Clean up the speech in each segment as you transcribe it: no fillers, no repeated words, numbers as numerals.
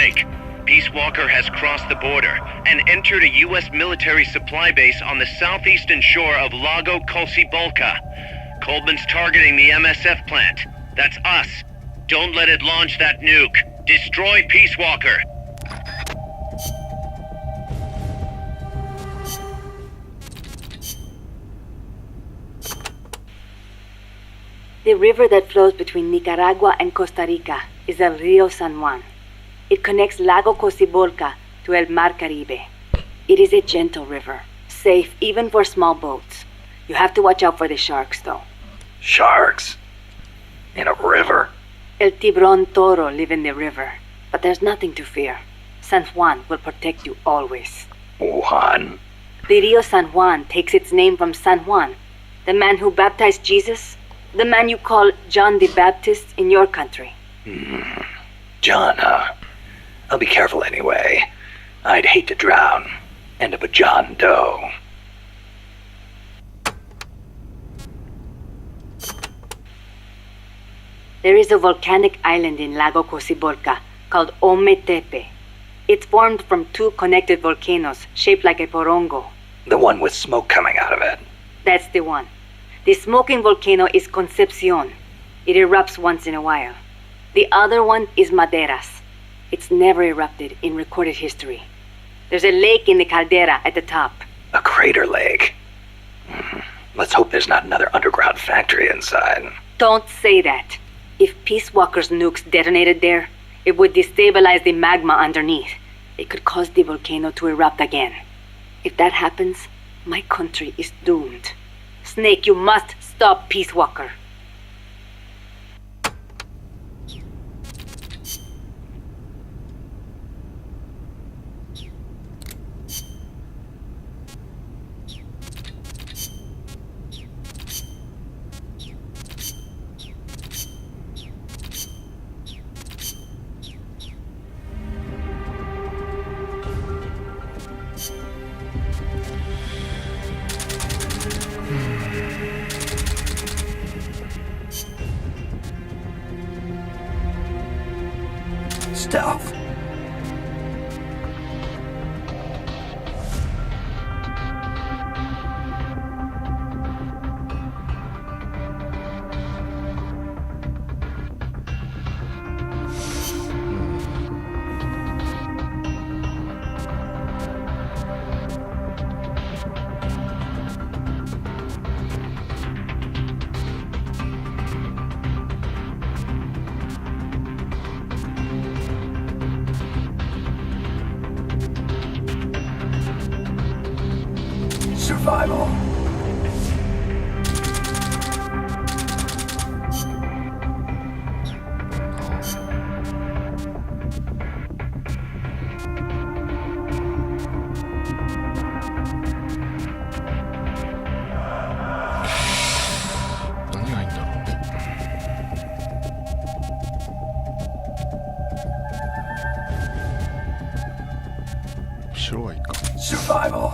Snake. Peace Walker has crossed the border and entered a U.S. military supply base on the southeastern shore of Lago Colcibolca. Coleman's targeting the MSF plant. That's us. Don't let it launch that nuke. Destroy Peace Walker. The river that flows between Nicaragua and Costa Rica is el Rio San Juan. It connects Lago Cocibolca to El Mar Caribe. It is a gentle river, safe even for small boats. You have to watch out for the sharks, though. Sharks? In a river? El Tiburón Toro live in the river, but there's nothing to fear. San Juan will protect you always. Juan? The Rio San Juan takes its name from San Juan, the man who baptized Jesus, the man you call John the Baptist in your country. John, huh? I'll be careful anyway. I'd hate to drown. End up a John Doe. There is a volcanic island in Lago Cocibolca called Ometepe. It's formed from two connected volcanoes shaped like a porongo. The one with smoke coming out of it. That's the one. The smoking volcano is Concepcion. It erupts once in a while. The other one is Maderas. It's never erupted in recorded history. There's a lake in the caldera at the top. A crater lake. Let's hope there's not another underground factory inside. Don't say that. If Peace Walker's nukes detonated there, it would destabilize the magma underneath. It could cause the volcano to erupt again. If that happens, my country is doomed. Snake, you must stop Peace Walker. Stealth. Survival. Survival.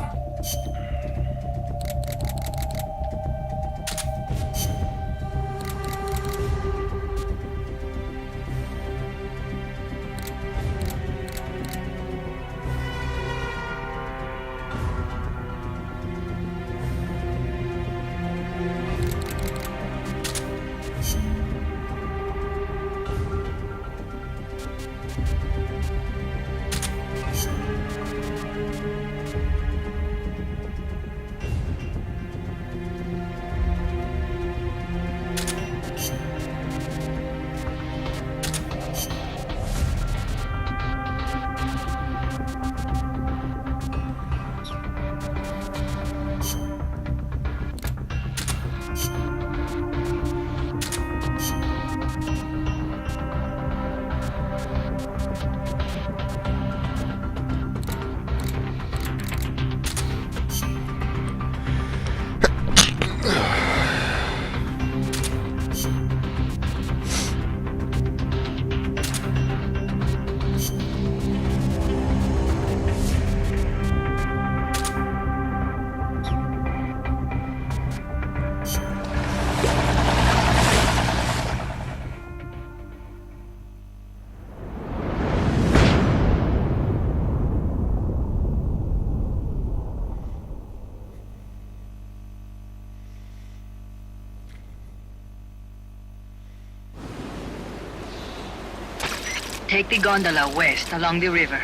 Take the gondola west along the river.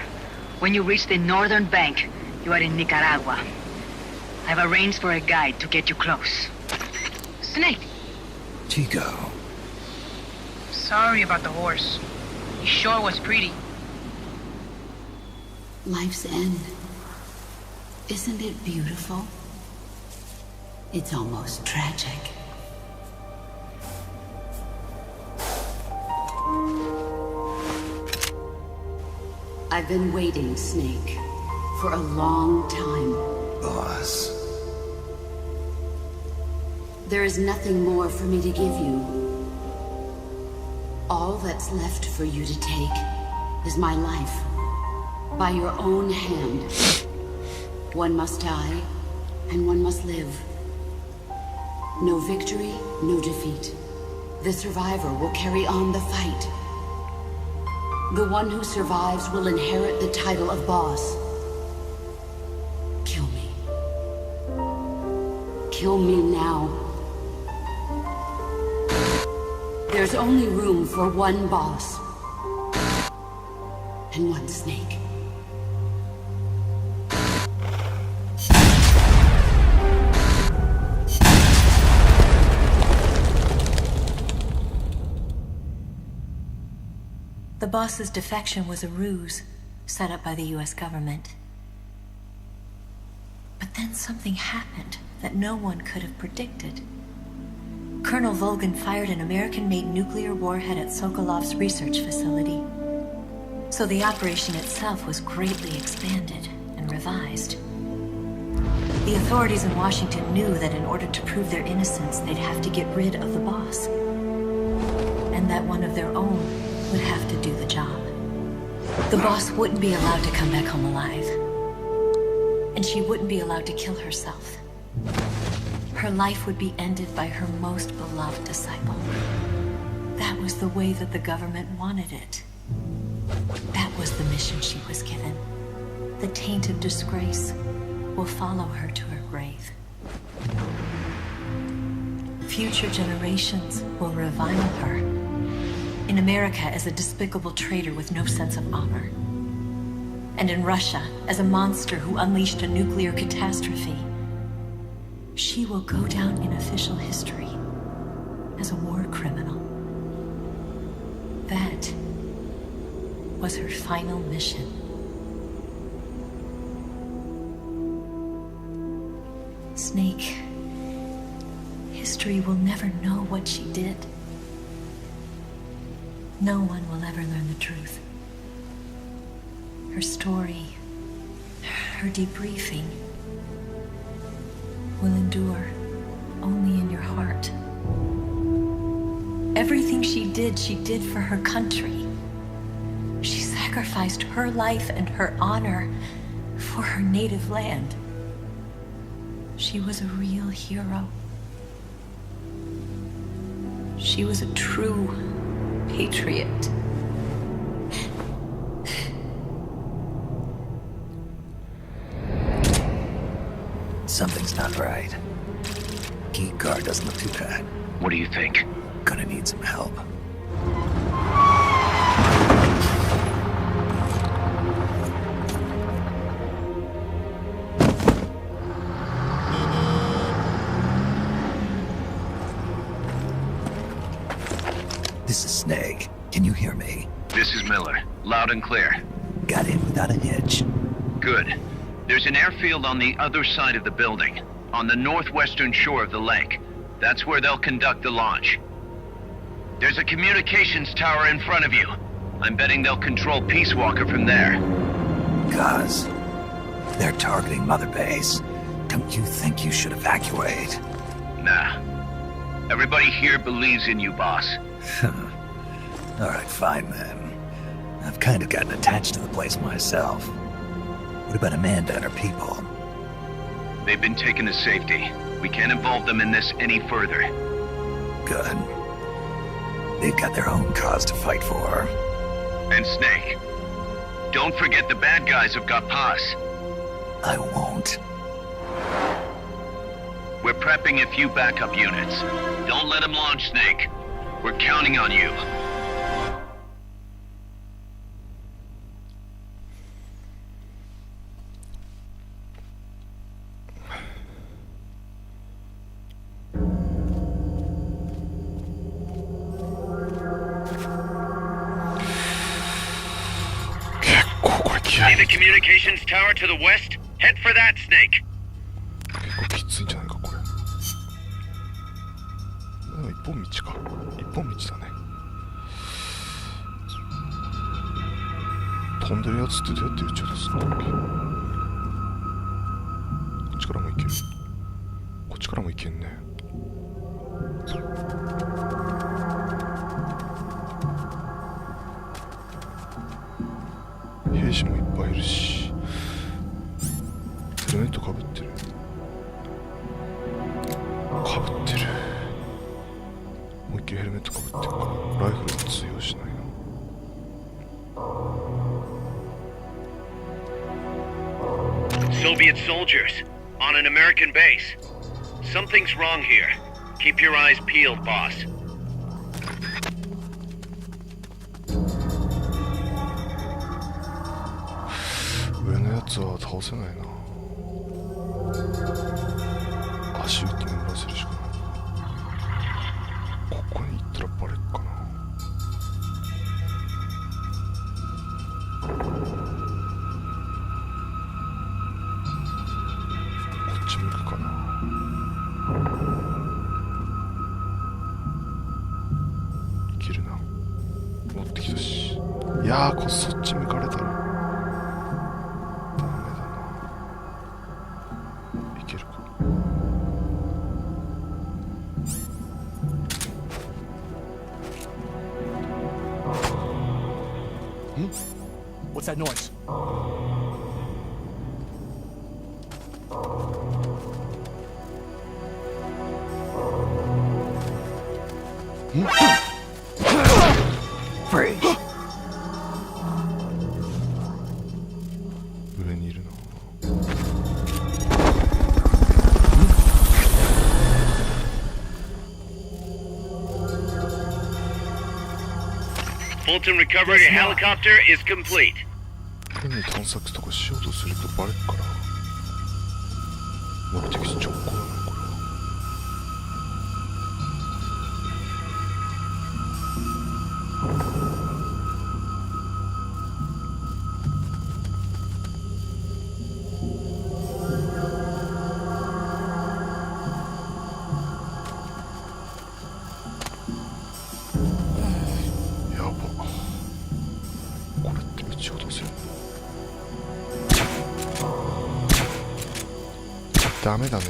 When you reach the northern bank, you are in Nicaragua. I've arranged for a guide to get you close. Snake! Chico. Sorry about the horse. He sure was pretty. Life's end. Isn't it beautiful? It's almost tragic. I've been waiting, Snake, for a long time. Boss. There is nothing more for me to give you. All that's left for you to take is my life. By your own hand. One must die, and one must live. No victory, no defeat. The survivor will carry on the fight. The one who survives will inherit the title of boss. Kill me. Kill me now. There's only room for one boss. And one Snake. The boss's defection was a ruse set up by the US government. But then something happened that no one could have predicted. Colonel Volgin fired an American-made nuclear warhead at Sokolov's research facility. So the operation itself was greatly expanded and revised. The authorities in Washington knew that in order to prove their innocence, they'd have to get rid of the boss. And that one of their own would have to do the job. The boss wouldn't be allowed to come back home alive. And she wouldn't be allowed to kill herself. Her life would be ended by her most beloved disciple. That was the way that the government wanted it. That was the mission she was given. The taint of disgrace will follow her to her grave. Future generations will revile her. In America as a despicable traitor with no sense of honor. And in Russia as a monster who unleashed a nuclear catastrophe. She will go down in official history as a war criminal. That was her final mission. Snake, history will never know what she did. No one will ever learn the truth. Her story, her debriefing, will endure only in your heart. Everything she did for her country. She sacrificed her life and her honor for her native land. She was a real hero. She was a true patriot. Something's not right. Key card doesn't look too bad. What do you think? Gonna need some help. This is Snake. Can you hear me? This is Miller. Loud and clear. Got in without a hitch. Good. There's an airfield on the other side of the building, on the northwestern shore of the lake. That's where they'll conduct the launch. There's a communications tower in front of you. I'm betting they'll control Peace Walker from there. Cuz they're targeting Mother Base. Don't you think you should evacuate? Nah. Everybody here believes in you, boss. Alright, fine then. I've kind of gotten attached to the place myself. What about Amanda and her people? They've been taken to safety. We can't involve them in this any further. Good. They've got their own cause to fight for. And Snake. Don't forget the bad guys have got Paz. I won't. We're prepping a few backup units. Don't let them launch, Snake. We're counting on you. See the communications tower to the west? Head for that, Snake. 結構きついんじゃないかこれ。一本道か。一本道だね。飛んでるやつってどうやって撃ち落とすんだっけ。こっちからも行ける。こっちからも行けんね。兵士もいっぱいいるし、ヘルメットかぶってる。かぶってる。もう一回ヘルメットかぶってるからライフルは通用しないな。Soviet soldiers on an American base. Something's wrong here. Keep your eyes peeled, boss. 上のやつは倒せないな。足打って眠らせるしかない。ここに行ったらバレっかな。こっち向くかな。いけるな。持ってきたし。いやー、そっち向かれたらダメだな。いけるか。What's that noise? Freeze. 上にいるな。Fulton recovering a helicopter is complete. 変に探索とかしようとするとバレっから目的地直行だなこれは。やば、これって撃ち落とせるの？ダメだね。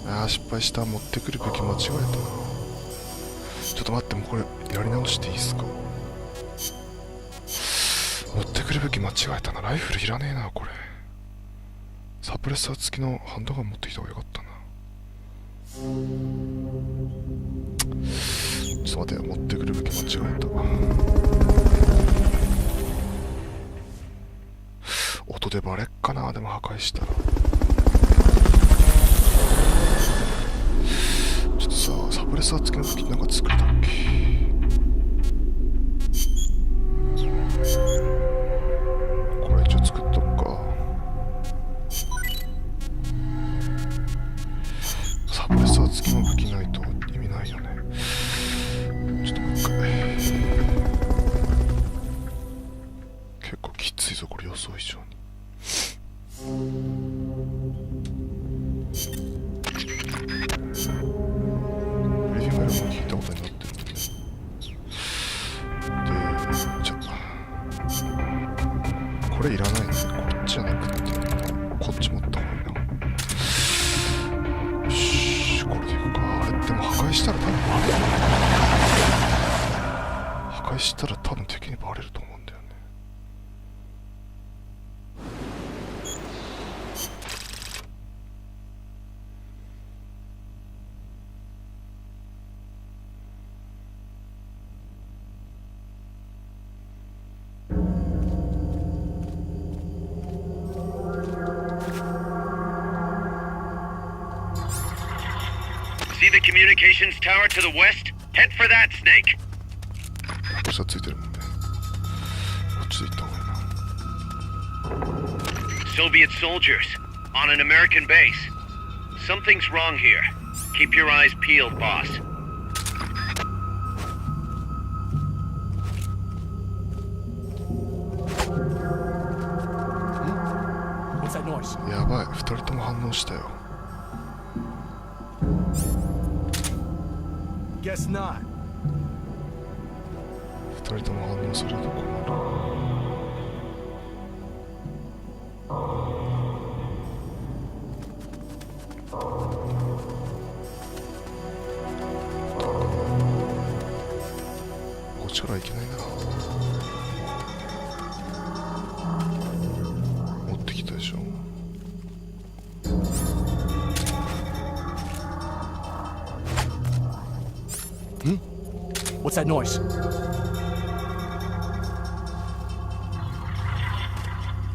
あー失敗した。持ってくるべき間違えたな。ちょっと待って、もうこれやり直していいっすか？持ってくるべき間違えたな。ライフルいらねえなこれ。サプレッサー付きのハンドガン持ってきた方がよかったな。ちょっと待って、持ってくるべき間違えた。音でバレっかな。でも破壊したらちょっとさ、サプレッサー付きの武器なんか作れたっけ。これ一応作っとくか。サプレッサー付きの武器ないと意味ないよね。ちょっともう一回。結構きついぞこれ、予想以上に。ブリーフィングも聞いたことになってるんで、じゃあこれいらないね。こっちじゃなくてこっち持った方がいいな。よし、これでいくか。あれでも破壊したら多分バレる。破壊したら多分敵にバレると思うんだよね。See the communications tower to the west? Head for that, Snake. 下ついてるもんね。こっちで行った方がいいな。Soviet soldiers on an American base. Something's wrong here. Keep your eyes peeled, boss. 反応したよ。 Guess not. 2人とも反応すると困る。こっちから行けないな。持ってきたでしょ。 What's that noise?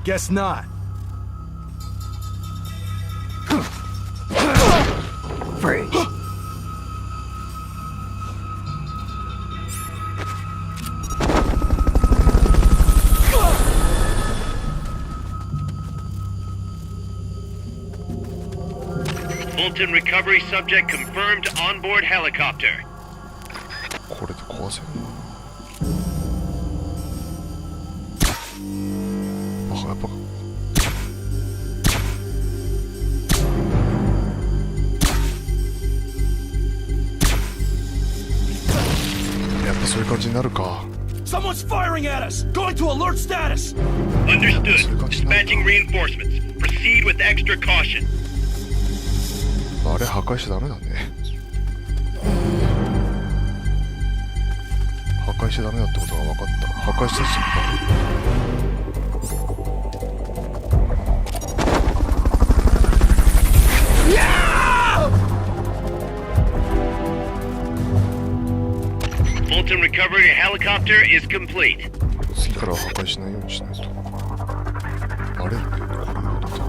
Guess not. Freeze. Fulton recovery subject confirmed onboard helicopter. これで壊せるな。あ、やっぱそういう感じになるか。 Someone's firing at us! Going to alert status! Understood. Dispatching reinforcements. Proceed with extra caution. あれ破壊しちゃダメだね。破壊しちゃダメだってことが分かった。破壊したしFulton recovery helicopter is complete. 次からは破壊しないようにしないと。バレるね、これを入れた。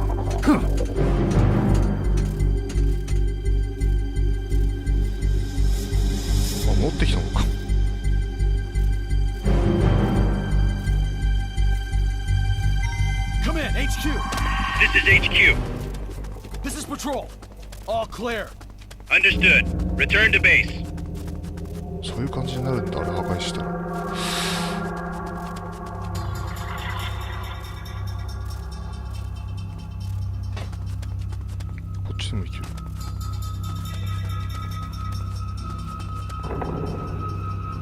持ってきたのか。 Come in, HQ! This is HQ. This is patrol. All clear. Understood. Return to base. そういう感じになるんだ、あれ破壊したら。こっちでもいける。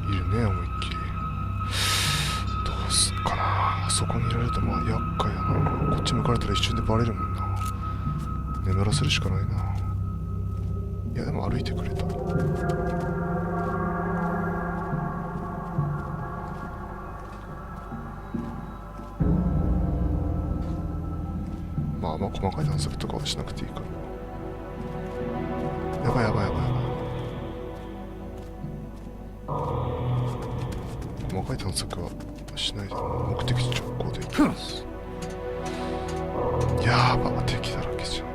いるね、思いっきり。どうすっかな。あそこにいられるとまあ厄介だな。こっち向かれたら一瞬でバレるもんな。眠らせるしかないな。いやでも歩いてくれた。まあ細かい探索とかはしなくていいから。やばいやばいやばいやばい。細かい探索はしないで目的地直行で行きます。やば、敵だらけじゃん。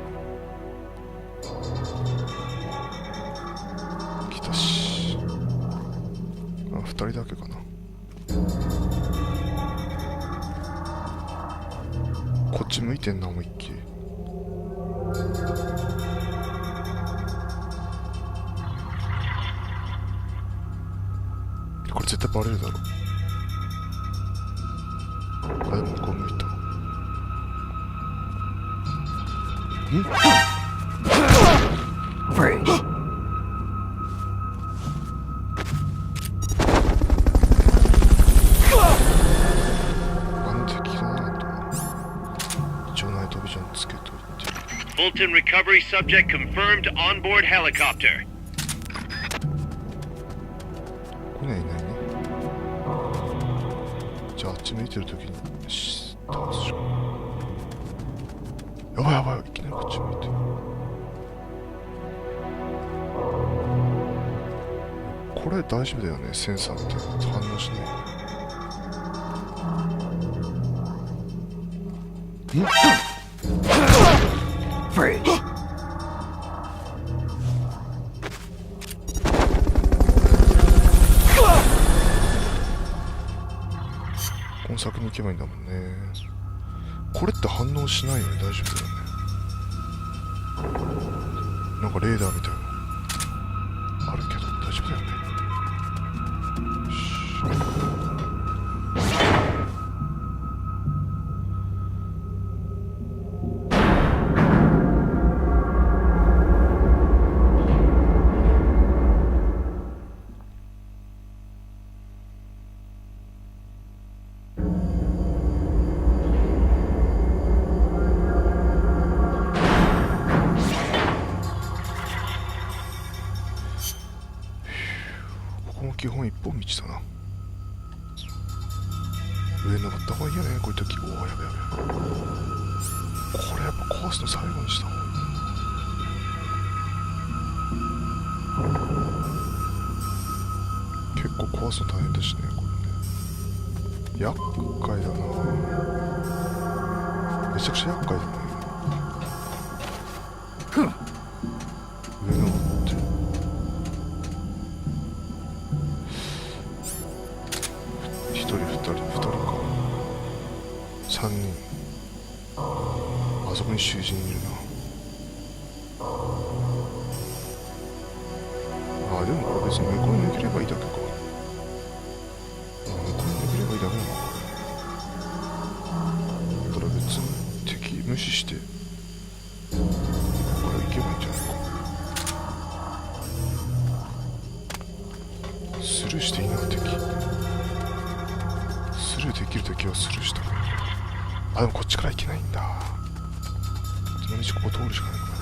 来たし。あ、2人だけかな。こっち向いてんな、思いっきり。これ絶対バレるだろ。あ、でもこう向いた。んFreeze. なんで敵だなと。一応ナイトビジョンつけといて。 Fulton recovery subject confirmed onboard helicopter. ここにはいないね。じゃああっち向いてるときに倒すしか。やばいやばい、いきなりこっち向いてる。これ大丈夫だよね、センサーみたいな反応しない。んFreeze. この先に行けばいいんだもんね。これって反応しないよね、大丈夫だよね。なんかレーダーみたいなのあるけど大丈夫だよね。よし。基本一本道だな。上登った方がいいよね、こういう時。おお、やべやべ。これやっぱ壊すの最後にした方がいい。結構壊すの大変だしね、これね。厄介だな。めちゃくちゃ厄介だね。上登って。1人、2人、2人か。3人。あそこに囚人いるな。あ、でもこれ別に向こうに抜ければいいだけか。向こうに抜ければいいだけなのか。だから別に敵無視してこれ行けばいいんじゃないか。スルーしていいな、敵。スルーできる敵はスルーした方がいい。あ、でもこっちから行けないんだ。その道ここ通るしかないのか。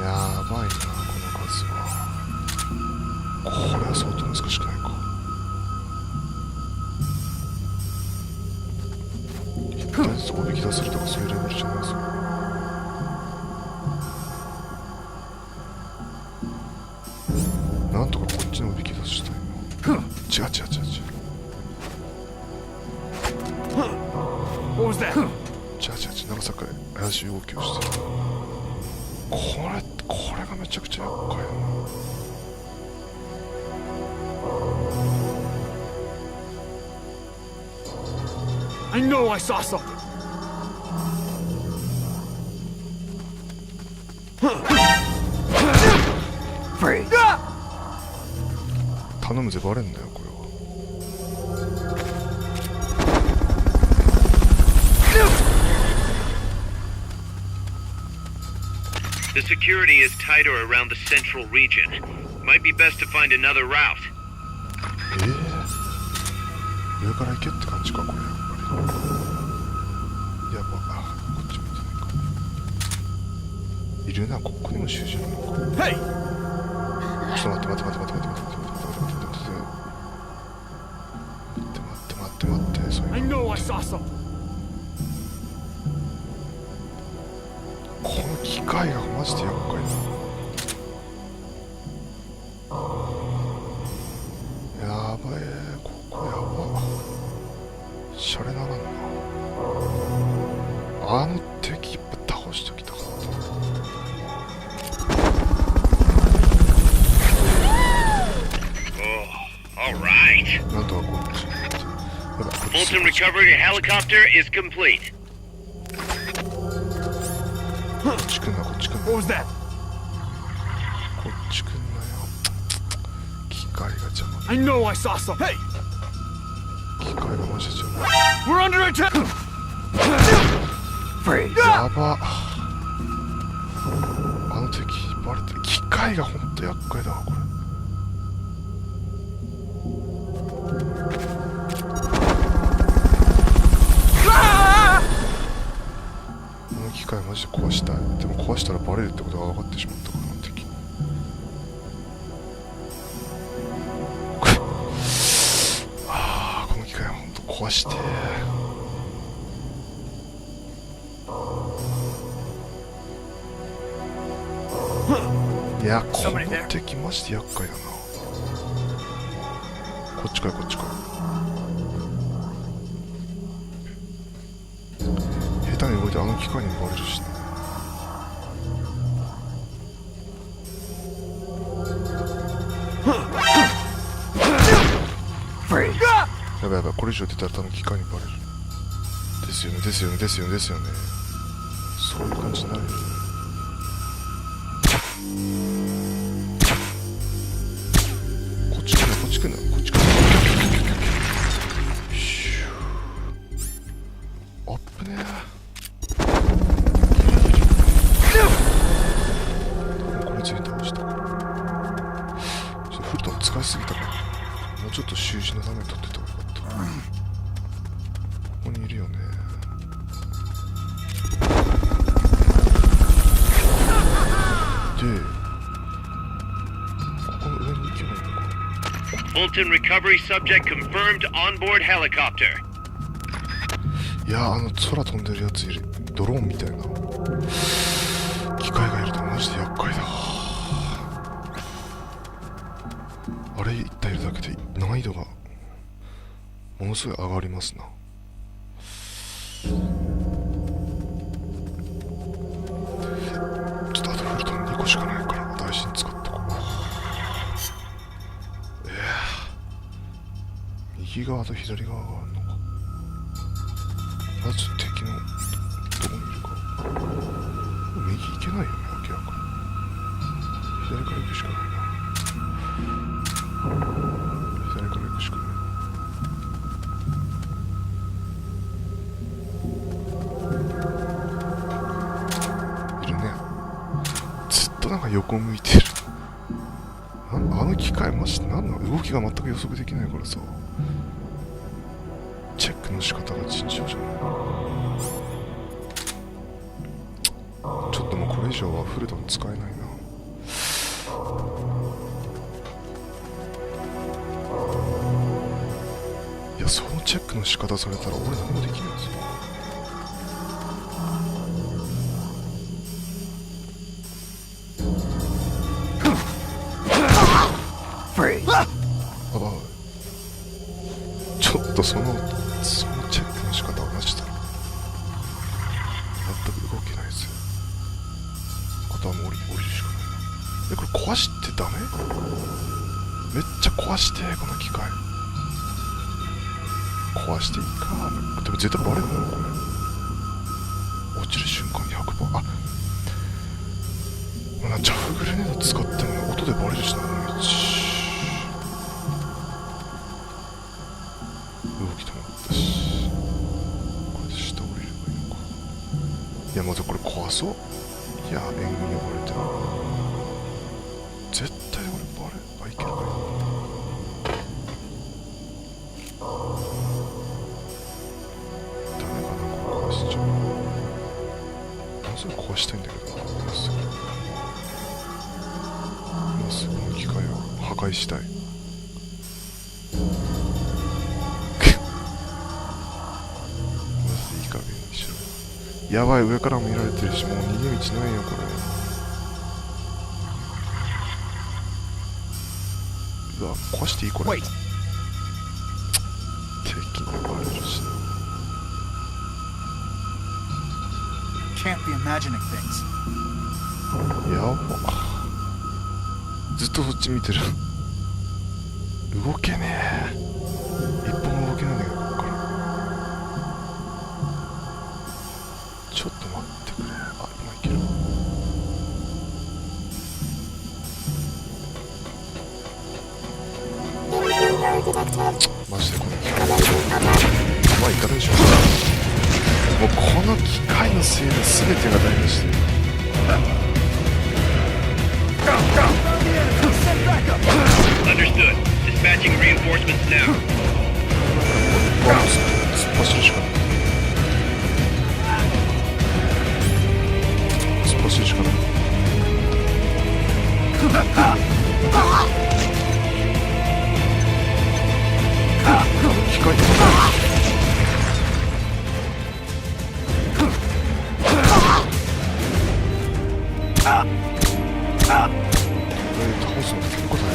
やばいな、この数は。これは相当難しくないか。一旦ずつおびき出せるとかそういうレベルじゃないぞ。なんとかこっちのおびき出したいな。違う。What was that? 長坂へ怪しい動きをしてる。これがめちゃくちゃ厄介だな。I know I saw something. 頼むぜ、バレんだよこれは。The security is tighter around the central region. Might be best to find another route. 上から行けって感じか、これやっぱり。やば、こっち見てないか。いるな、ここにも囚人いるのか。Hey! ちょっと待って、そういう I の。 know I saw something. この機械がマジで厄介だ。やばい、ここやば。シャレならんな。あの敵やっぱ倒しておきたかった。All right. なんとかこっち。Fulton recovery helicopter is complete. こっち来んな。What was that? こっち来んなよ。機械が邪魔。 I know I saw something. Hey! 機械がマジで邪魔。 We're under attack! やば。あの敵バレてる。機械がほんと厄介だわ、これ。機械マジで壊したい。でも壊したらバレるってことが分かってしまったから、敵。この機械は本当壊して。いや、この敵マジで厄介だな。こっちかい。下手に動いてあの機械にもバレるしね。やばい、これ以上出たら多分機械にバレる。ですよね。そういう感じになるよね。こっち来んな。あっぶねえ。これ全員倒したから。フルトン使いすぎたから、もうちょっと習字のために取ってた方がよかった。ここにいるよね。で、Hamilton recovery subject confirmed onboard helicopter. いや空飛んでるやついる。ドローンみたいな機械がいるとマジで厄介だ。あれ一体いるだけで難易度がものすごい上がりますな。ちょっとあとフルトン2個しかないから大事に使ってこう。右側と左側があるのか。まず敵のどこにいるか。右行けないよね、明らかに。左から行くしかないな。左から行くしかない。いるね。ずっとなんか横向いてる。あの機械マジで何なの？動きが全く予測できないからさ。チェックの仕方が尋常じゃない。ちょっともうこれ以上はフルドン使えないな。いや、そのチェックの仕方されたら俺何もできないですよ。ちょっとそのチェックの仕方はマジだろ。全く動けないですよ。あとはもう降りるしかないな。これ壊してダメ？めっちゃ壊してこの機械。壊していいか。でも絶対バレるのこれ。落ちる瞬間に100%。ジャフグレネード使っても音でバレるしな。動き止まったし、これで下降りればいいのか。いや、まずこれ怖そう。いや、援軍呼ばれてる。絶対俺いけるかよ。ダメかな、これ壊しちゃう。もうすぐ壊したいんだけどな。もうすぐこの機械を破壊したい。やばい、上からも見られてるし、もう逃げ道ないよこれ。うわ、壊していいこれ。敵にバレるしな。 Can't be imagining things. やば。ずっとそっち見てる。動けねえ。一歩も動けないんだけど、ここから。ちょっと待ってくれ。あ、今いける。マジでこの機械。まあいかないでしょ。もうこの機械のせいで全てが台無しで。Understood. Dispatching reinforcements now. 突っ走るしかない。突っ走るしかない。機械倒すのって結構大変。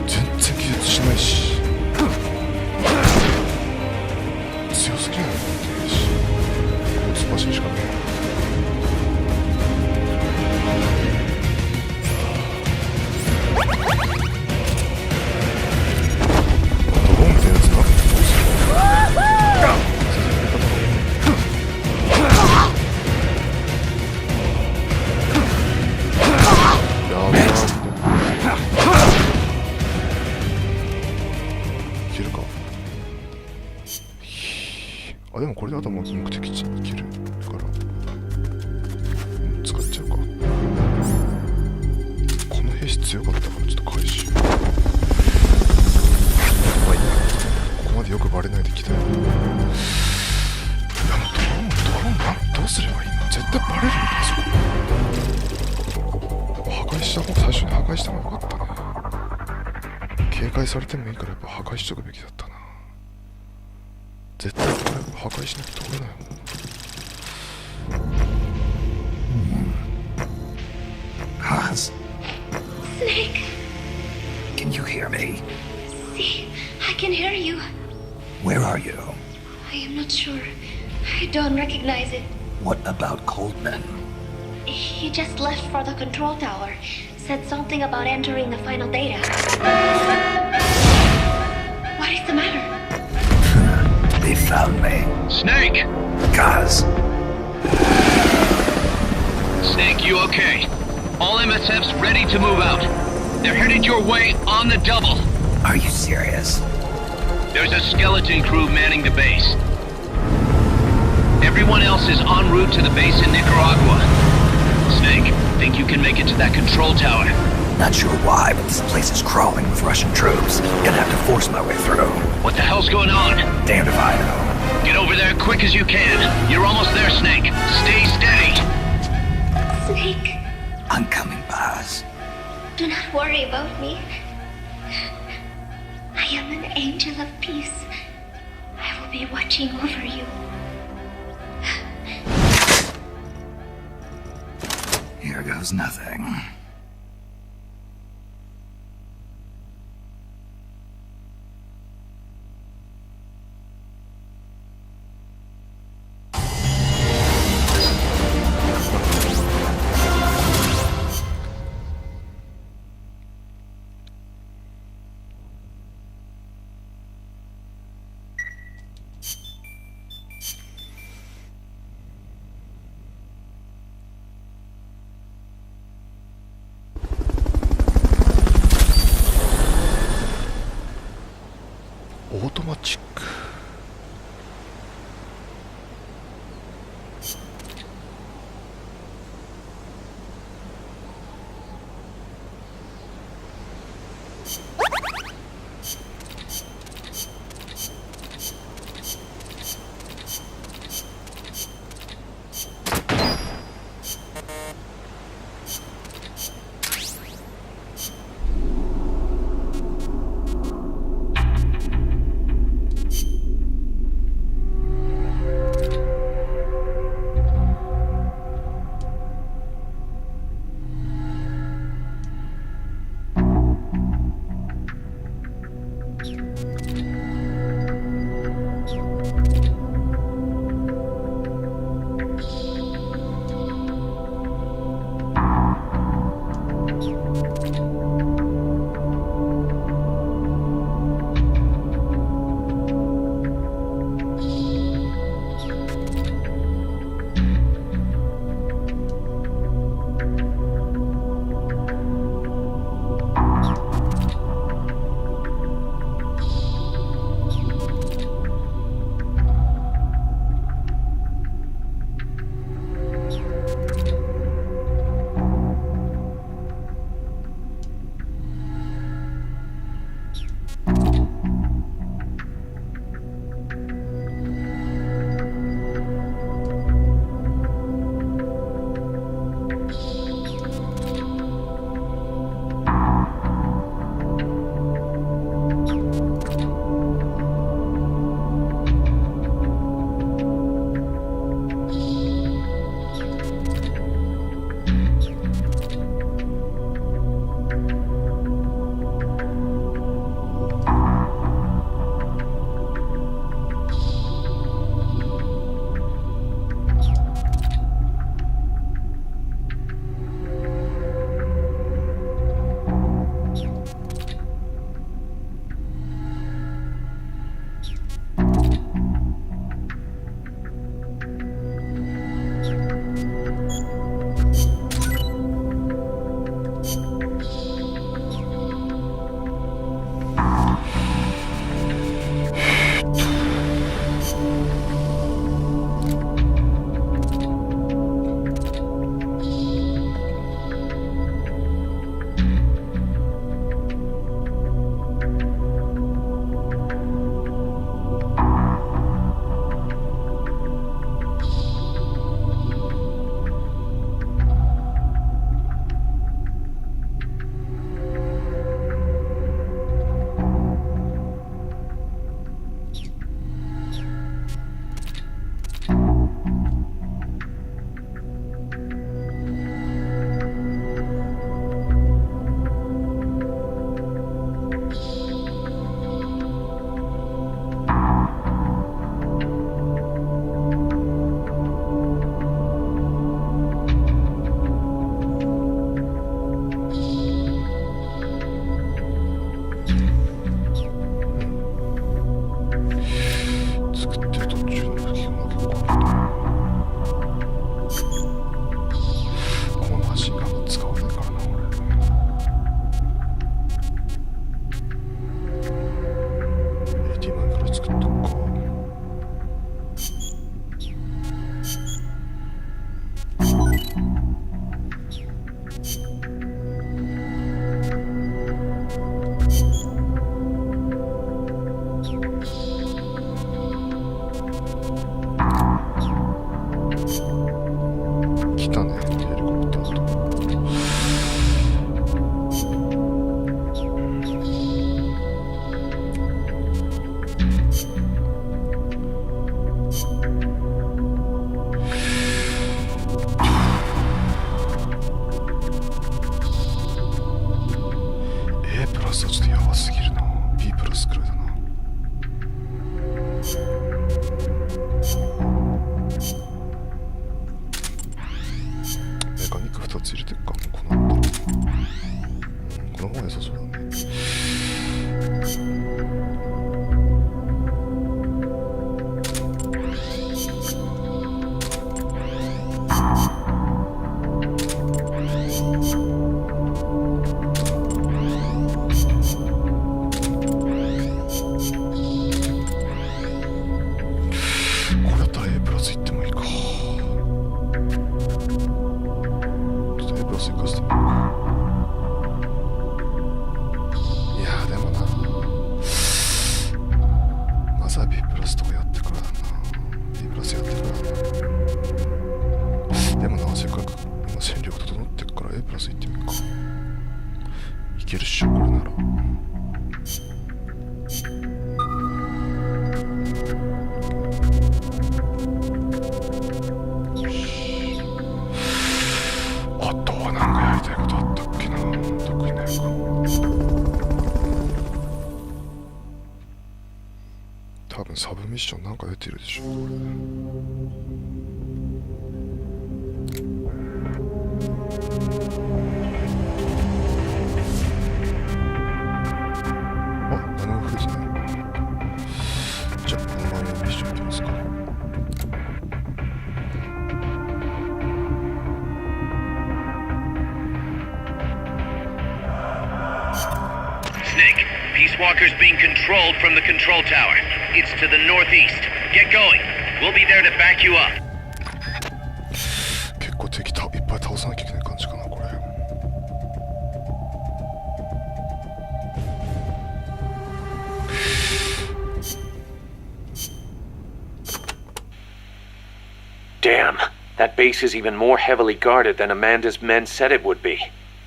全然気絶しないし強すぎないのってし、もう突っ走るしかない。ドローンみたいなやつな。どうする？あ、でもこれであとは目的地に行けるから使っちゃうか。この兵士強かったからちょっと回収。まあいいや、ここまでよくバレないで来たよ。いや、もうドローンどうすればいいの？絶対バレるんだ、そこ破壊し最初に破壊した方がよかったね。警戒されてもいいからやっぱ破壊しとくべきだったな。絶対これ破壊しなきゃ通れないもん。Hans, Snake! can you hear me? See, I can hear you. Where are you? I am not sure. I don't recognize it. What about Coldman? He just left for the control tower. Said something about entering the final data. What is the matter? They found me. Snake! Guys, Snake, you okay? All MSF's ready to move out. They're headed your way on the double. are you serious? There's a skeleton crew manning the base. Everyone else is en route to the base in Nicaragua. Snake, think you can make it to that control tower? Not sure why, but this place is crawling with Russian troops. Gonna have to force my way through. What the hell's going on? Damned if I know. Get over there quick as you can. You're almost there, Snake. Stay steady. Snake, I'm coming, Baz. do not worry about me. I am an angel of peace. I will be watching over you. Here goes nothing. 作ってる途中の武器が結構あるな。このマシンガンも使わないからな俺。AT マイクロ作っとくか。来たね、ヘリコプターと。A プラスはちょっとやばすぎるな。B プラスくらいだな。メカニック2つ入れてっか。この後この方が良さそうだね。これだったら A プラスいってもいいか。ちょっと A プラスいかせてみようか。いやーでもな、まずは B プラスとかやってからだな。 B プラスやってからだな。でもな、せっかく今戦力整ってっから A プラスいってみようか。いけるっしょこれなら。あとは何かやりたいことあったっけな。特にないか。多分サブミッションなんか出てるでしょこれ。あ、何も増えてない。じゃあこのままミッションいきますか。Snake, Peace Walker's being controlled from the control tower. It's to the northeast. Get going. We'll be there to back you up. 結構敵いっぱい倒さなきゃいけない感じかなこれ。Damn, that base is even more heavily guarded than Amanda's men said it would be.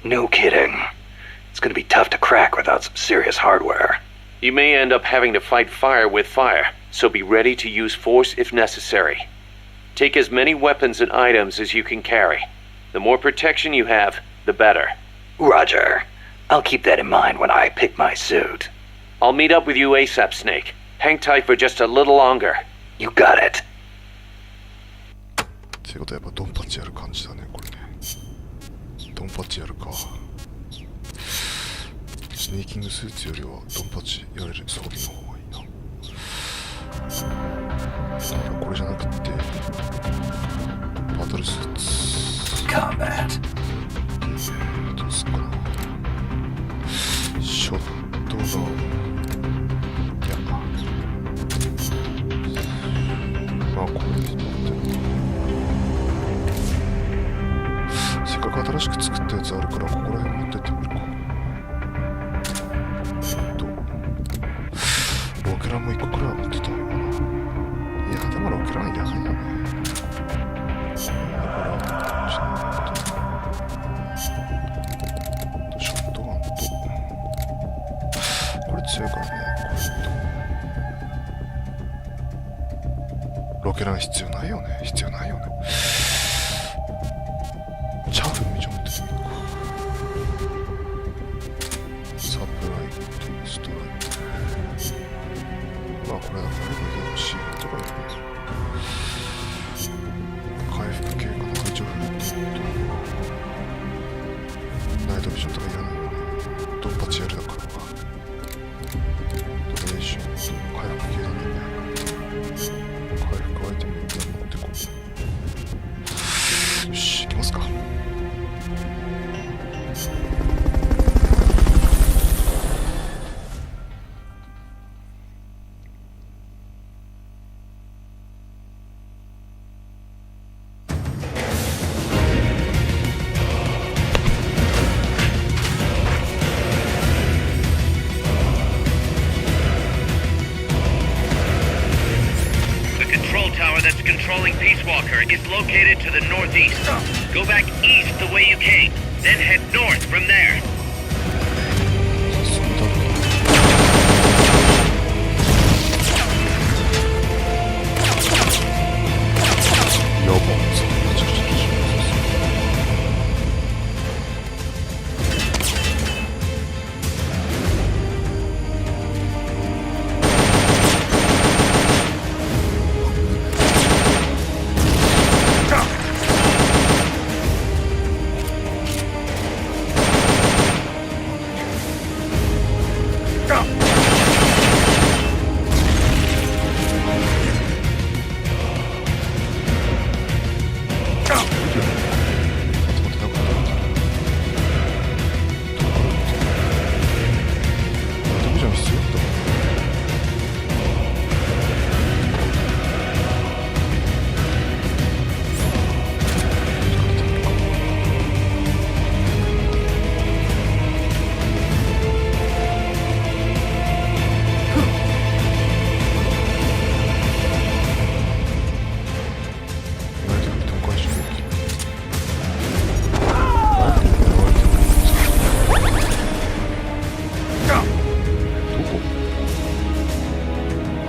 No kidding. It's gonna be tough to crack without some serious hardware. You may end up having to fight fire with fire, so be ready to use force if necessary. Take as many weapons and items as you can carry. The more protection you have, the better. Roger. I'll keep that in mind when I pick my suit. I'll meet up with you ASAP, Snake. Hang tight for just a little longer. You got it. ってことはやっぱドンパチやる感じだねこれね。ドンパチやるか。スニーキングスーツよりはドンパチやれる装備の方がいいな。だからこれじゃなくてバトルスーツ。Combat. どうすっかな。ショットガン。いやまあこれでいいと思ってる。せっかく新しく作ったやつあるからここら辺持ってってみるか。ロケランも1個くらいは持ってたのかな。いやでもロケランやばいよね。だからちょっとショットガンとこれ強いからね。これとロケラン必要ないよね。必要ないよね。チャーフルみちゃ持ってみるか。サプライとストライク。まあこれだからね、これで C とかやる。回復系かな。一応フルってナイトビジョンとかいらないよね。ドンパチやるだからドレーションと回復系だね。control tower that's controlling Peace Walker is located to the northeast. Go back east the way you came, then head north from there. そうだろう。やば、めちゃくちゃ調子悪いです。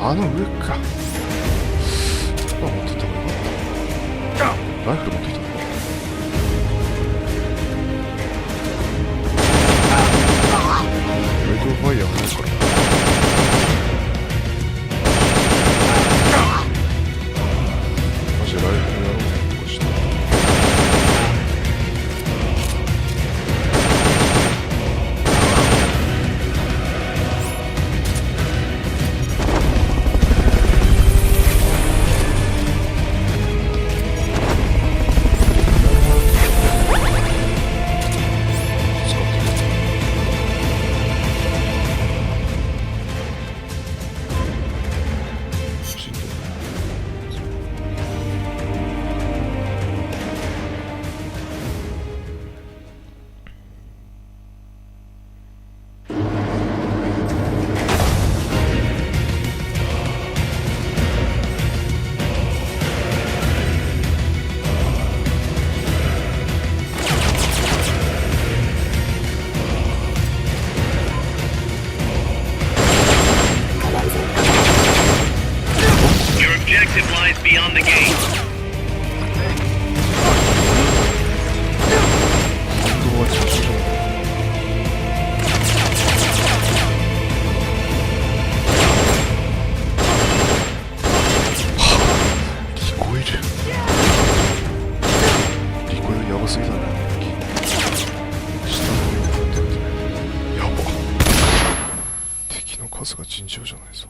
あの上か。持ってった方がよかった。ライフル持ってきたのか。レッドファイヤーがないから。マジでライフルやろうとかして。Beyond the gate. 反動は調子だ。聞こえる。リコイルやばすぎだね。下の上になってるって。やば。敵の数が尋常じゃないぞ。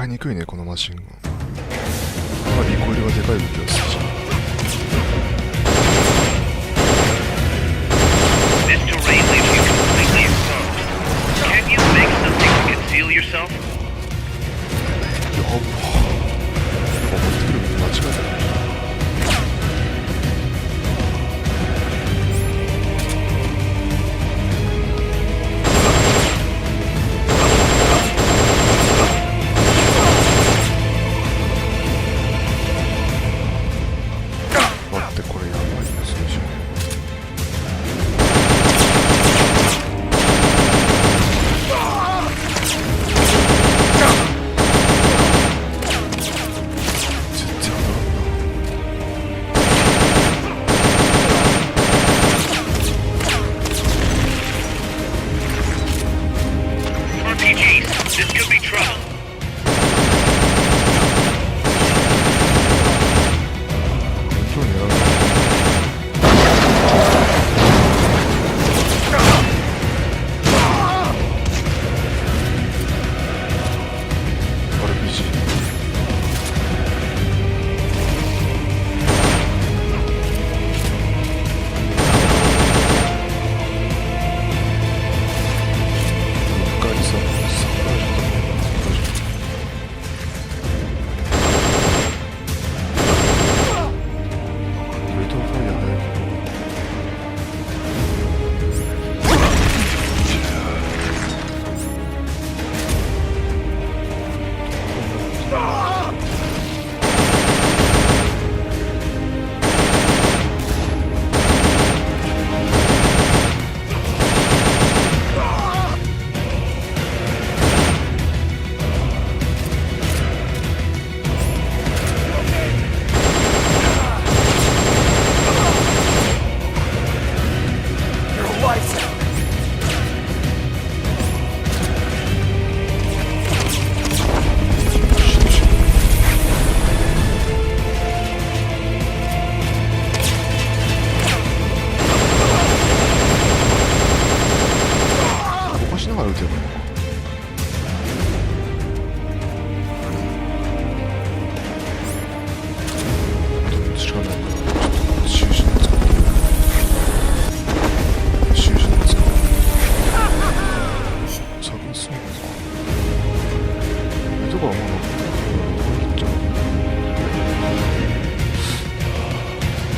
いにくいねこのマシンガン。まあリコイルがでかい武器は好きじゃん。This terrain leaves you completely exposed. Can't you make something to conceal yourself? やば。持ってくる武器間違えたかもしれない。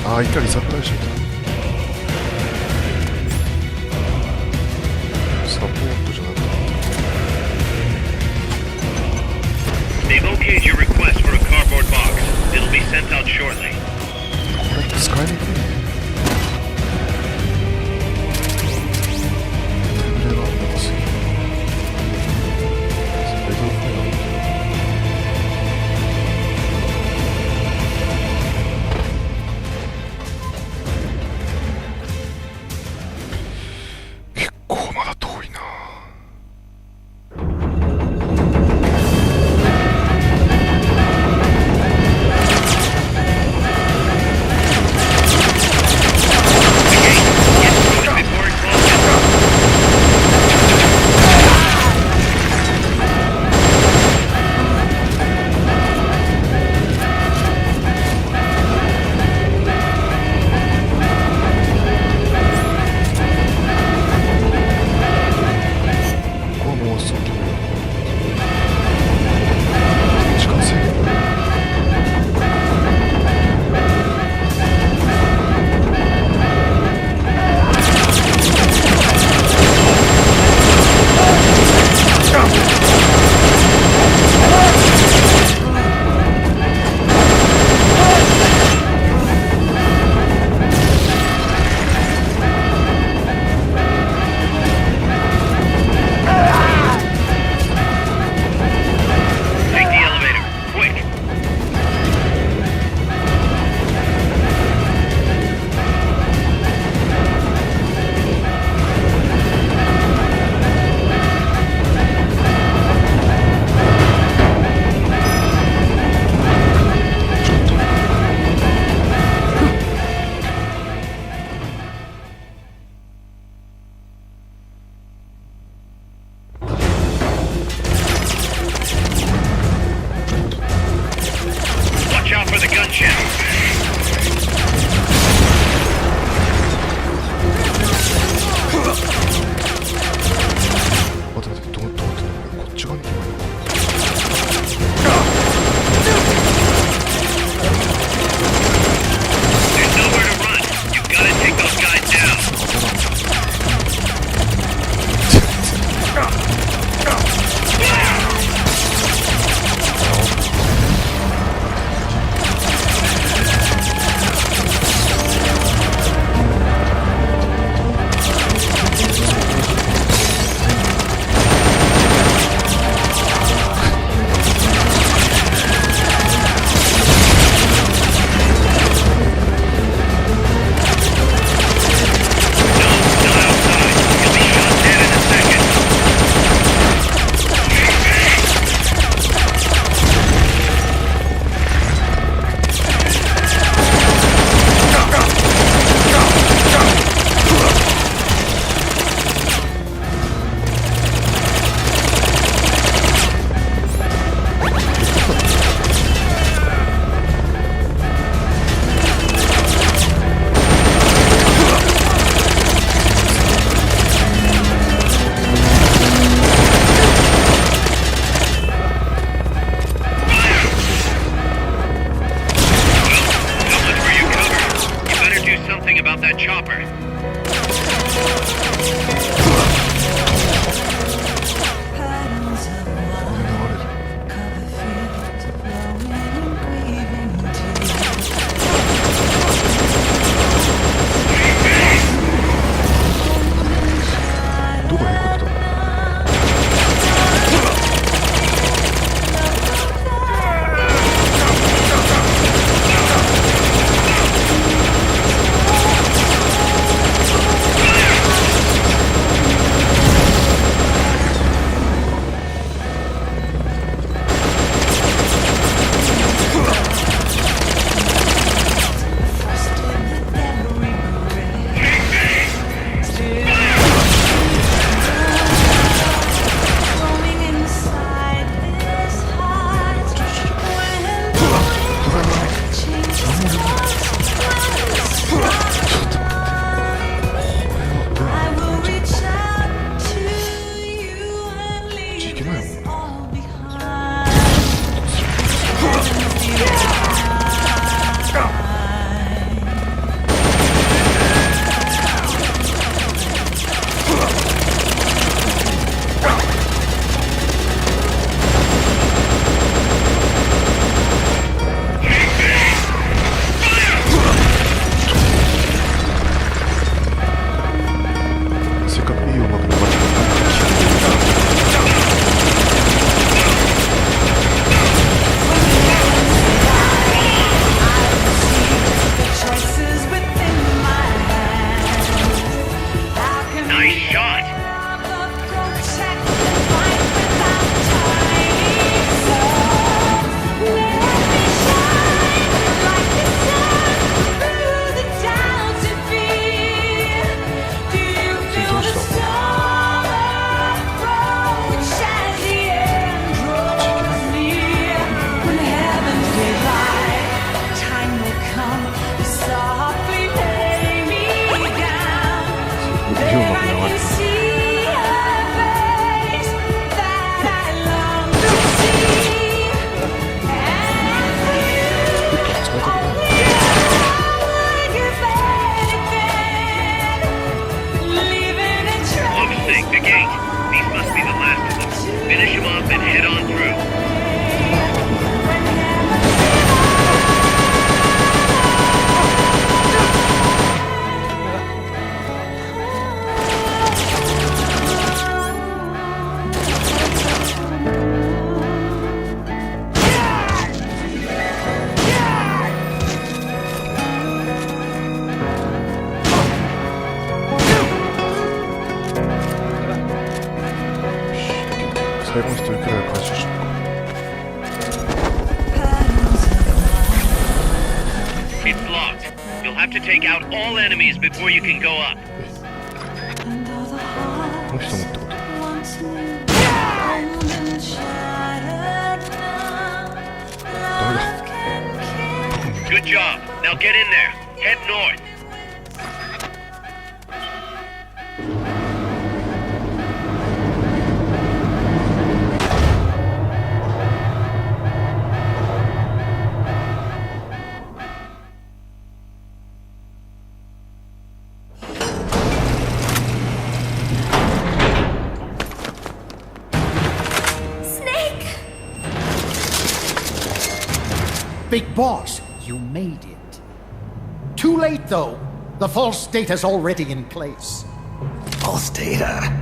あ、怒り殺退しちゃった。サポートじゃなくて They've okayed your request for a cardboard box. It'll be sent out shortly. これ使いにくいね。手ぶれが長すぎる。ベドロフが見てる。結構まだ遠いな。that chopper. have to take out all enemies before you can go up. この人もってこと Good job. Now get in there. Head north. Big Boss, you made it. Too late, though. The false data's already in place. False data?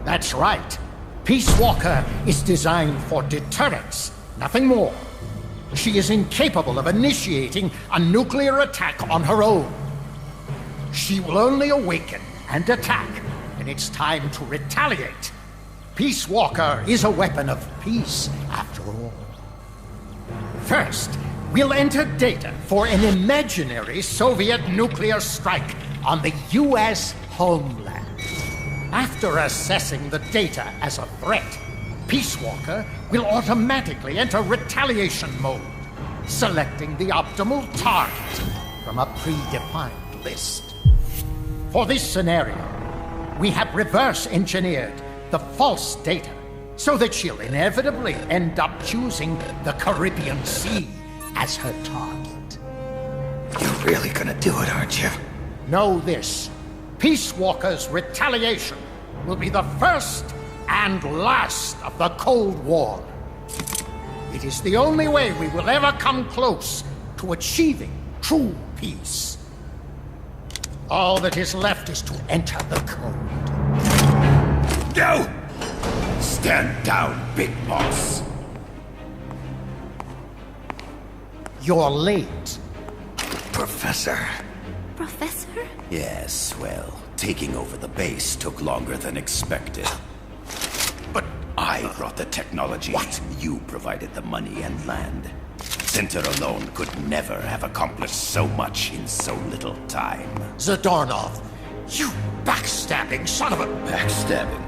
That's right. Peace Walker is designed for deterrence, nothing more. She is incapable of initiating a nuclear attack on her own. She will only awaken and attack when it's time to retaliate. Peace Walker is a weapon of peace, after all. First, we'll enter data for an imaginary Soviet nuclear strike on the U.S. homeland. After assessing the data as a threat, Peace Walker will automatically enter retaliation mode, selecting the optimal target from a predefined list. For this scenario, we have reverse engineered the false data so that she'll inevitably end up choosing the Caribbean Sea as her target. You're really gonna do it, aren't you? Know this. Peace Walker's retaliation will be the first and last of the Cold War. It is the only way we will ever come close to achieving true peace. All that is left is to enter the code. No! Stand down, Big Boss. You're late. Professor. Professor? Yes, well, taking over the base took longer than expected. But I brought the technology. What? You provided the money and land. Center alone could never have accomplished so much in so little time. Zadornov, you backstabbing son of a... Backstabbing?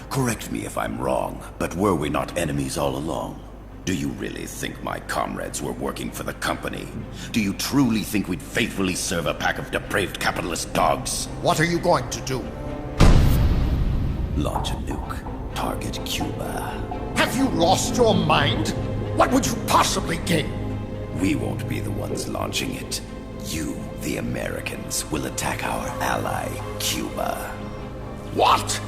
Correct me if I'm wrong, but were we not enemies all along? Do you really think my comrades were working for the company? Do you truly think we'd faithfully serve a pack of depraved capitalist dogs? What are you going to do? Launch a nuke. Target Cuba. Have you lost your mind? What would you possibly gain? We won't be the ones launching it. You, the Americans, will attack our ally, Cuba. What?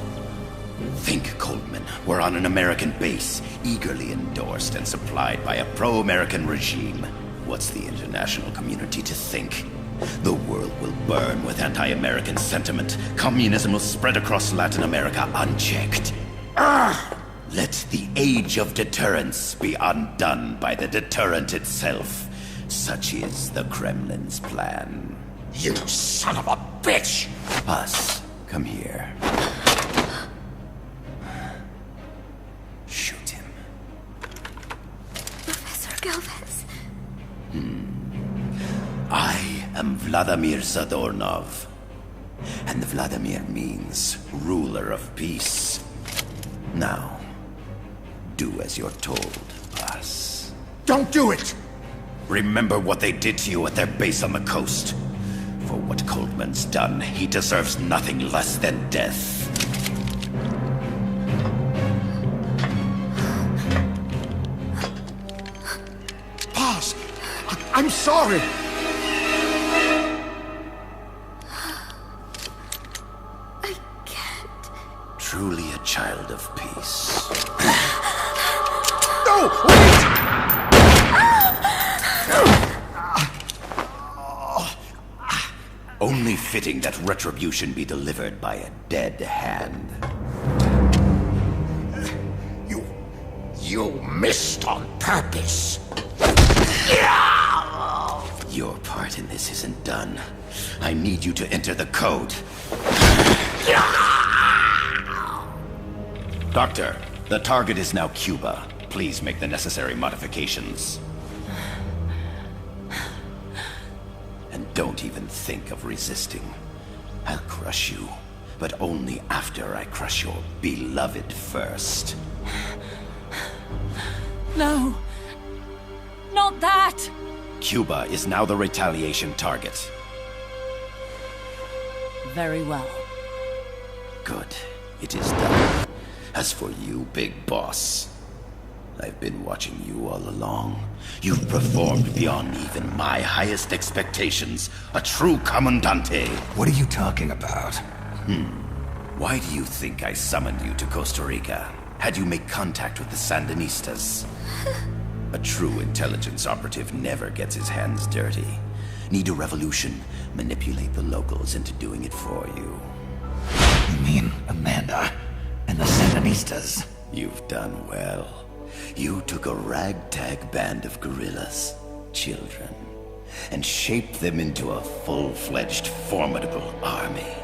Think, Coldman. We're on an American base, eagerly endorsed and supplied by a pro-American regime. What's the international community to think? The world will burn with anti-American sentiment. Communism will spread across Latin America unchecked. Let the age of deterrence be undone by the deterrent itself. Such is the Kremlin's plan. You son of a bitch! Us, come here. Shoot him. Professor Galvez. I am Vladimir Zadornov. And Vladimir means ruler of peace. Now, do as you're told, boss. Don't do it! Remember what they did to you at their base on the coast. For what Coldman's done, he deserves nothing less than death. Boss, I'm sorry. I can't. Truly a child of peace. No! Wait! Only fitting that retribution be delivered by a dead hand. You missed on purpose. Your part in this isn't done. I need you to enter the code. Doctor, the target is now Cuba. Please make the necessary modifications. And don't even think of resisting. I'll crush you, but only after I crush your beloved first. No. Not that! Cuba is now the retaliation target. Very well. Good. It is done. As for you, Big Boss, I've been watching you all along. You've performed beyond even my highest expectations. A true Commandante. What are you talking about? Why do you think I summoned you to Costa Rica? Had you make contact with the Sandinistas? A true intelligence operative never gets his hands dirty. Need a revolution? Manipulate the locals into doing it for you. You mean Amanda and the Sandinistas? You've done well. You took a ragtag band of guerrillas, children, and shaped them into a full-fledged, formidable army.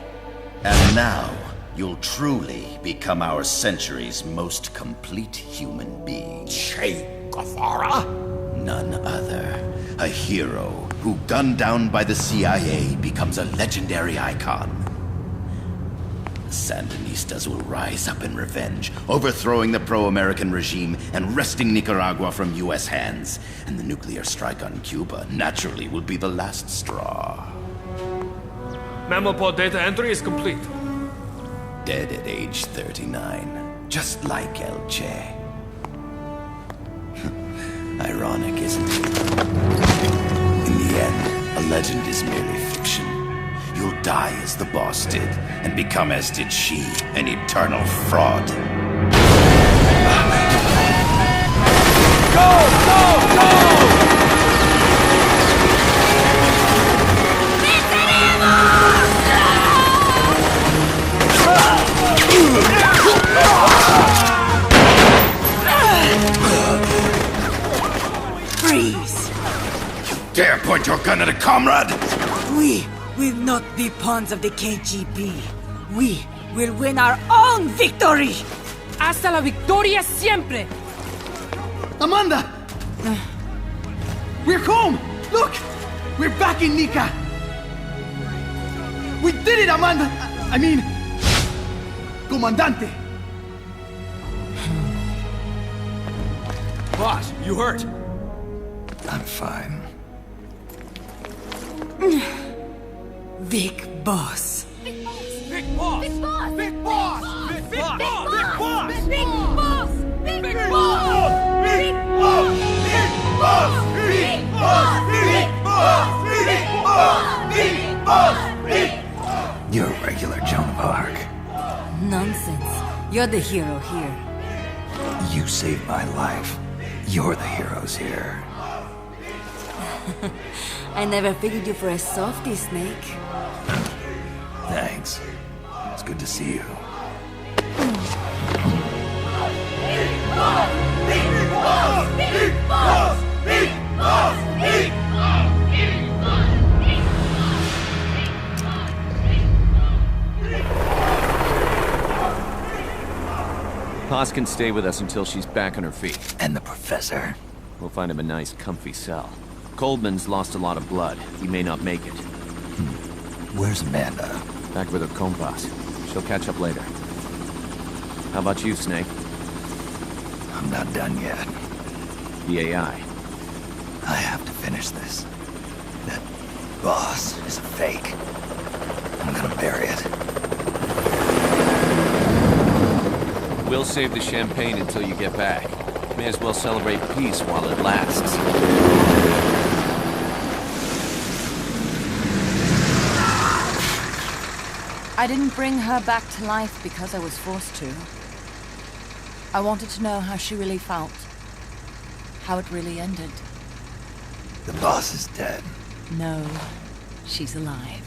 And now, you'll truly become our century's most complete human being. Che Guevara? None other. A hero who, gunned down by the CIA, becomes a legendary icon. The Sandinistas will rise up in revenge, overthrowing the pro-American regime and wresting Nicaragua from U.S. hands. And the nuclear strike on Cuba naturally will be the last straw. Mammal data entry is complete. Dead at age 39, just like El Che. Ironic, isn't it? In the end, a legend is merely fiction. you'll die as the boss did, and become as did she, an eternal fraud. Go! Go! Go! Freeze! Dare point your gun at a comrade? We will not be pawns of the KGB. We will win our own victory! Hasta la victoria siempre! Amanda! We're home! Look! We're back in Nika! We did it, Amanda! I mean... Comandante! Boss, you hurt? I'm fine. Big boss. Big boss! Big boss! Big boss! Big Big boss! boss! Big boss! Big Big boss! boss! Big boss! Big boss! Big boss! Big boss! Big boss! Big boss! Big boss! You're a regular Joan of Arc. Nonsense. You're the hero here. You saved my life. You're the heroes here. I never figured you for a softie, Snake. Thanks. It's good to see you. Paz can stay with us until she's back on her feet. And the professor? We'll find him a nice, comfy cell. Coldman's lost a lot of blood. He may not make it. Where's Amanda? Back with her compas. She'll catch up later. How about you, Snake? I'm not done yet. The AI. I have to finish this. That boss is a fake. I'm gonna bury it. We'll save the champagne until you get back. May as well celebrate peace while it lasts. I didn't bring her back to life because I was forced to. I wanted to know how she really felt. How it really ended. The boss is dead. No, she's alive.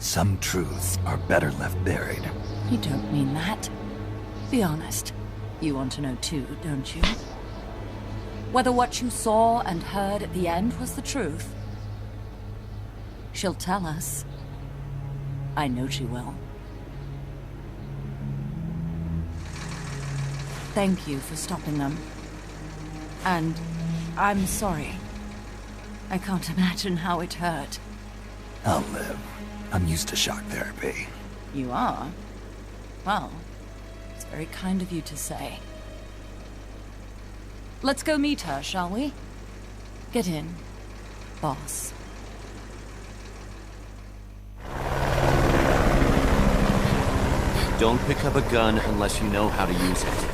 Some truths are better left buried. You don't mean that. Be honest. You want to know too, don't you? Whether what you saw and heard at the end was the truth. She'll tell us. I know she will. Thank you for stopping them. And I'm sorry. I can't imagine how it hurt. I'll live. I'm used to shock therapy. You are? Well, it's very kind of you to say. Let's go meet her, shall we? Get in, boss. Don't pick up a gun unless you know how to use it.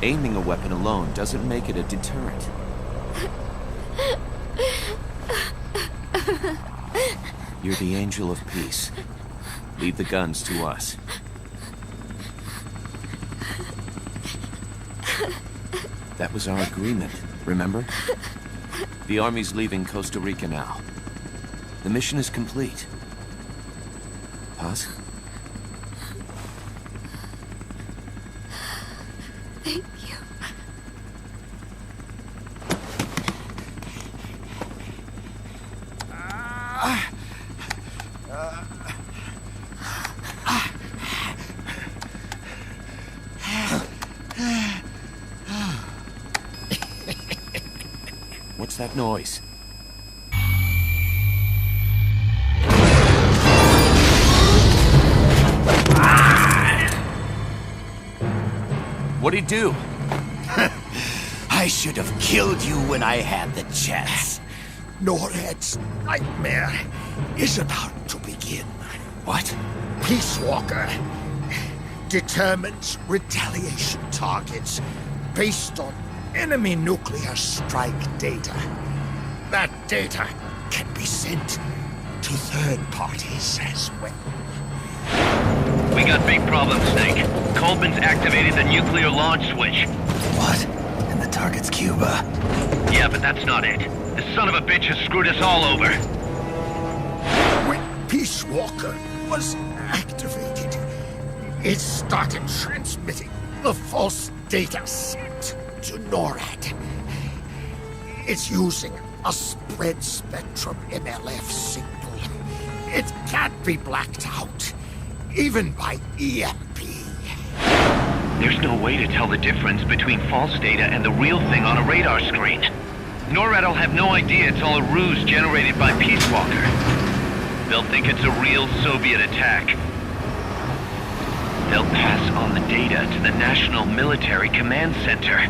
Aiming a weapon alone doesn't make it a deterrent. You're the angel of peace. Leave the guns to us. That was our agreement, remember? The army's leaving Costa Rica now. The mission is complete. Paz? Thank you. What's that noise? What'd he do? I should have killed you when I had the chance. Norhead's nightmare is about to begin. What? Peace Walker determines retaliation targets based on enemy nuclear strike data. That data can be sent to third parties as well. We got big problems, Snake. Coldman's activated the nuclear launch switch. What? And the target's Cuba. Yeah, but that's not it. The son of a bitch has screwed us all over. When Peace Walker was activated, it started transmitting the false data set to NORAD. It's using a spread spectrum MLF signal. It can't be blacked out, even by EMP. There's no way to tell the difference between false data and the real thing on a radar screen. NORAD will have no idea it's all a ruse generated by Peace Walker. They'll think it's a real Soviet attack. They'll pass on the data to the National Military Command Center.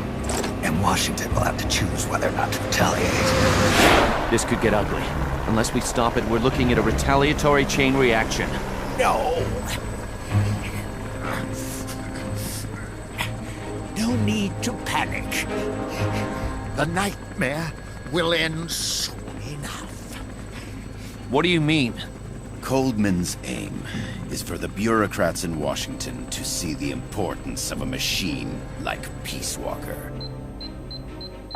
And Washington will have to choose whether or not to retaliate. This could get ugly. Unless we stop it, we're looking at a retaliatory chain reaction. No. No need to panic. The nightmare will end soon enough. What do you mean? Coldman's aim is for the bureaucrats in Washington to see the importance of a machine like Peace Walker.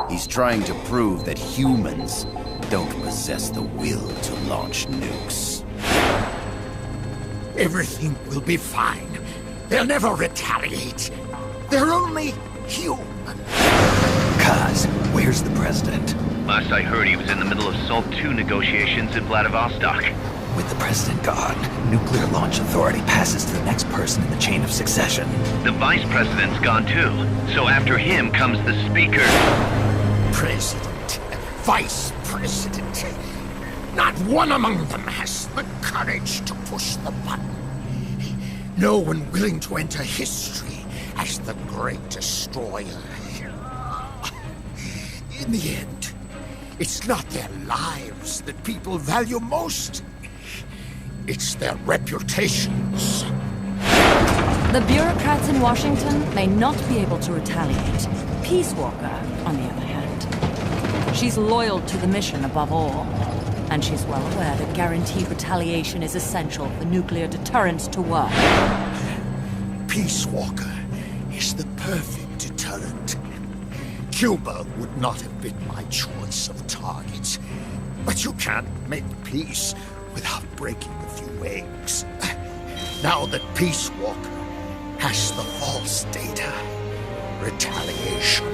He's trying to prove that humans don't possess the will to launch nukes. Everything will be fine. They'll never retaliate. They're only human. Kaz, where's the president? Last I heard, he was in the middle of SALT II negotiations in Vladivostok. With the president gone, Nuclear Launch Authority passes to the next person in the chain of succession. The vice president's gone too. So after him comes the speaker. President, vice president. Not one among them has the courage to push the button. No one willing to enter history as the great destroyer. In the end, it's not their lives that people value most. It's their reputations. The bureaucrats in Washington may not be able to retaliate. Peace Walker, on the other hand, she's loyal to the mission above all. And she's well aware that guaranteed retaliation is essential for nuclear deterrence to work. Peace Walker is the perfect deterrent. Cuba would not have been my choice of target. But you can't make peace without breaking a few eggs. Now that Peace Walker has the false data, retaliation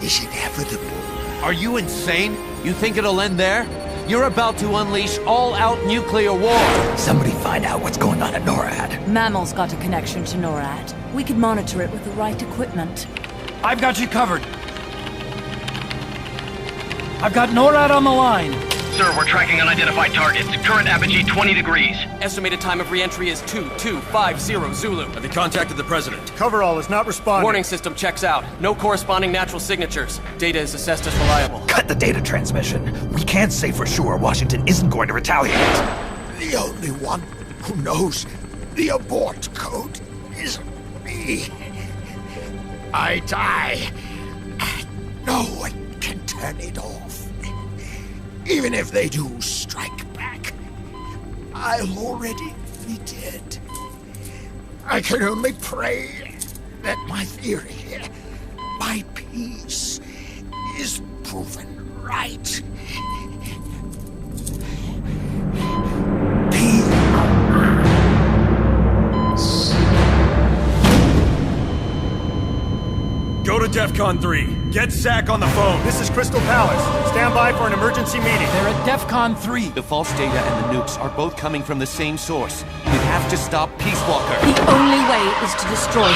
is inevitable. Are you insane? You think it'll end there? You're about to unleash all-out nuclear war! Somebody find out what's going on at NORAD. Mammal's got a connection to NORAD. We could monitor it with the right equipment. I've got you covered. I've got NORAD on the line. Sir, we're tracking unidentified targets. Current apogee 20 degrees. Estimated time of re-entry is 2250 Zulu. Have you contacted the president? Coverall is not responding. Warning system checks out. No corresponding natural signatures. Data is assessed as reliable. Cut the data transmission. We can't say for sure Washington isn't going to retaliate. The only one who knows the abort code is me. I die, and no one can turn it off. Even if they do strike back, I'll already be dead. I can only pray that my theory, my peace, is proven right. Go to DEFCON 3. Get Zach on the phone. This is Crystal Palace. Stand by for an emergency meeting. They're at DEFCON 3. The false data and the nukes are both coming from the same source. We have to stop Peace Walker. The only way is to destroy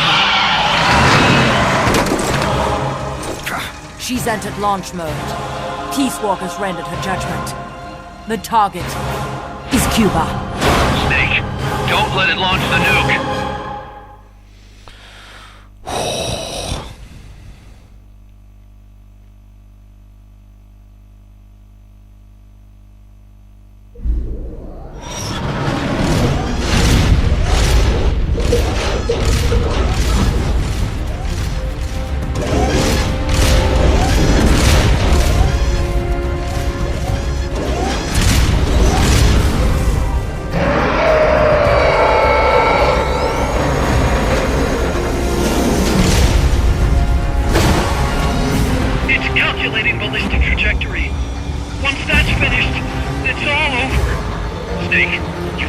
her. She's entered launch mode. Peace Walker's rendered her judgment. The target is Cuba. Snake, don't let it launch the nuke.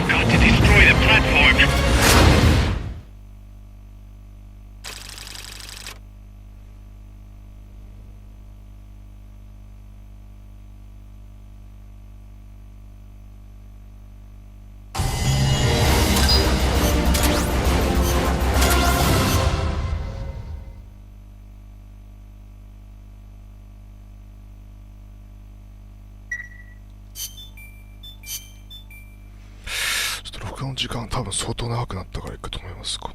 We've got to destroy the platform. 録音時間多分相当長くなったからいくと思いますか。